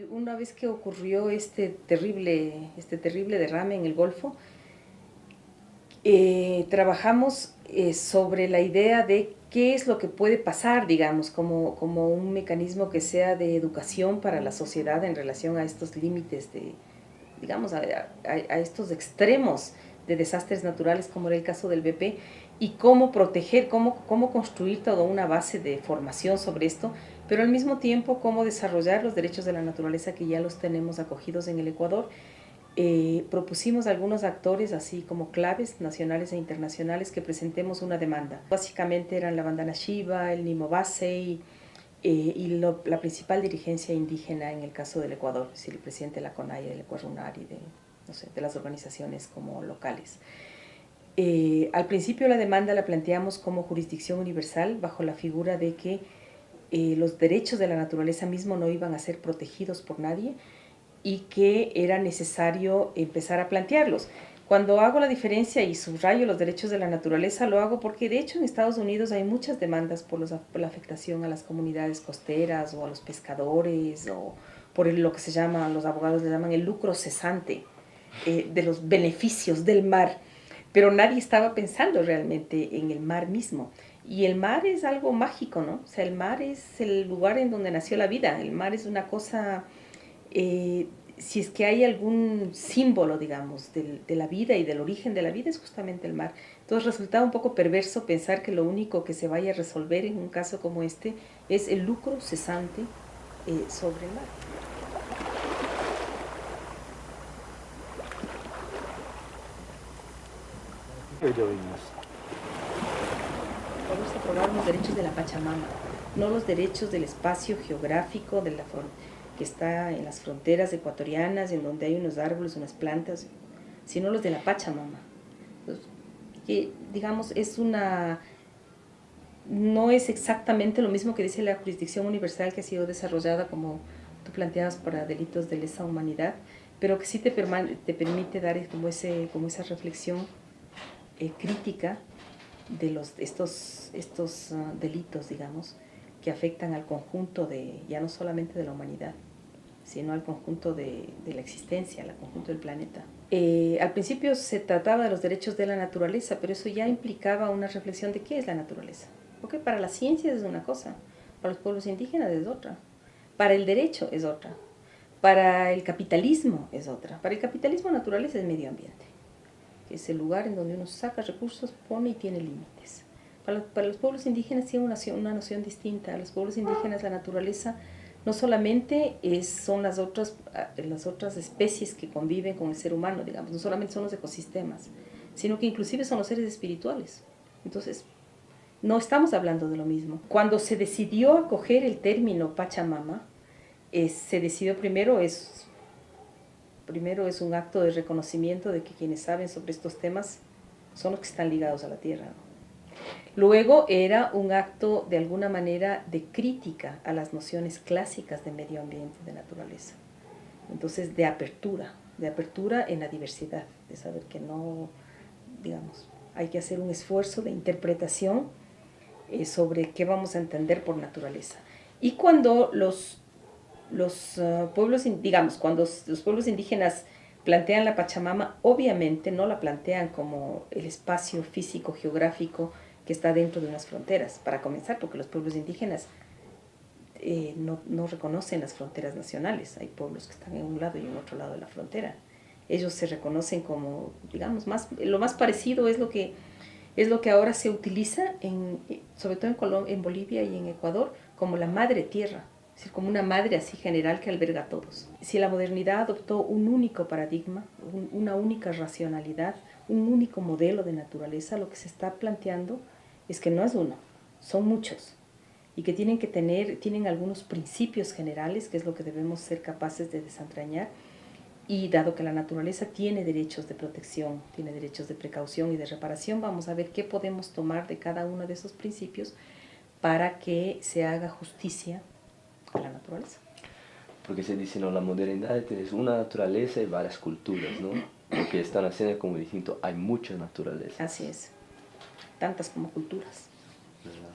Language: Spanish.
Una vez que ocurrió este terrible derrame en el Golfo, trabajamos sobre la idea de qué es lo que puede pasar, digamos, como un mecanismo que sea de educación para la sociedad en relación a estos límites digamos, a estos extremos de desastres naturales, como era el caso del BP, y cómo proteger, cómo construir toda una base de formación sobre esto, pero al mismo tiempo cómo desarrollar los derechos de la naturaleza que ya los tenemos acogidos en el Ecuador. Propusimos a algunos actores, así como claves nacionales e internacionales, que presentemos una demanda. Básicamente eran la Bandana Shiva, el Nimo Basey, la principal dirigencia indígena en el caso del Ecuador, es decir, el presidente de la CONAIE, del Ecuarunar y de las organizaciones como locales. Al principio la demanda la planteamos como jurisdicción universal bajo la figura de que los derechos de la naturaleza mismo no iban a ser protegidos por nadie y que era necesario empezar a plantearlos. Cuando hago la diferencia y subrayo los derechos de la naturaleza, lo hago porque de hecho en Estados Unidos hay muchas demandas por la afectación a las comunidades costeras o a los pescadores o por lo que los abogados le llaman el lucro cesante de los beneficios del mar, pero nadie estaba pensando realmente en el mar mismo. Y el mar es algo mágico, ¿no? O sea, el mar es el lugar en donde nació la vida, el mar es una cosa... si es que hay algún símbolo, digamos, de la vida y del origen de la vida, es justamente el mar. Entonces resultaba un poco perverso pensar que lo único que se vaya a resolver en un caso como este es el lucro cesante sobre el mar. Vamos a probar los derechos de la Pachamama, no los derechos del espacio geográfico que está en las fronteras ecuatorianas, en donde hay unos árboles, unas plantas, sino los de la Pachamama. Entonces, que digamos no es exactamente lo mismo que dice la jurisdicción universal que ha sido desarrollada como tú planteabas para delitos de lesa humanidad, pero que sí te permite dar como esa reflexión crítica de estos delitos, digamos, que afectan al conjunto ya no solamente de la humanidad, sino al conjunto de la existencia, al conjunto del planeta. Al principio se trataba de los derechos de la naturaleza, pero eso ya implicaba una reflexión de qué es la naturaleza. Porque para la ciencia es una cosa, para los pueblos indígenas es otra, para el derecho es otra, para el capitalismo es otra. Para el capitalismo naturaleza es medio ambiente, que es el lugar en donde uno saca recursos, pone y tiene límites. Para los pueblos indígenas tiene una noción distinta. A los pueblos indígenas la naturaleza no solamente son las otras especies que conviven con el ser humano, digamos, no solamente son los ecosistemas, sino que inclusive son los seres espirituales. Entonces, no estamos hablando de lo mismo. Cuando se decidió acoger el término Pachamama, se decidió primero es un acto de reconocimiento de que quienes saben sobre estos temas son los que están ligados a la tierra, ¿no? Luego era un acto de alguna manera de crítica a las nociones clásicas de medio ambiente y de naturaleza. Entonces de apertura en la diversidad, de saber que no, digamos, hay que hacer un esfuerzo de interpretación sobre qué vamos a entender por naturaleza. Y cuando los pueblos, digamos, cuando los pueblos indígenas plantean la Pachamama, obviamente no la plantean como el espacio físico, geográfico que está dentro de unas fronteras, para comenzar, porque los pueblos indígenas no reconocen las fronteras nacionales. Hay pueblos que están en un lado y en otro lado de la frontera. Ellos se reconocen como, digamos, lo más parecido es lo que ahora se utiliza, sobre todo en Bolivia y en Ecuador, como la madre tierra. Es decir, como una madre así general que alberga a todos. Si la modernidad adoptó un único paradigma, una única racionalidad, un único modelo de naturaleza, lo que se está planteando es que no es uno, son muchos, y que tienen algunos principios generales, que es lo que debemos ser capaces de desentrañar, y dado que la naturaleza tiene derechos de protección, tiene derechos de precaución y de reparación, vamos a ver qué podemos tomar de cada uno de esos principios para que se haga justicia a la naturaleza. Porque se dice, no, la modernidad tienes una naturaleza y varias culturas, ¿no? Lo que están haciendo como distinto, hay muchas naturalezas. Así es, tantas como culturas. ¿Verdad?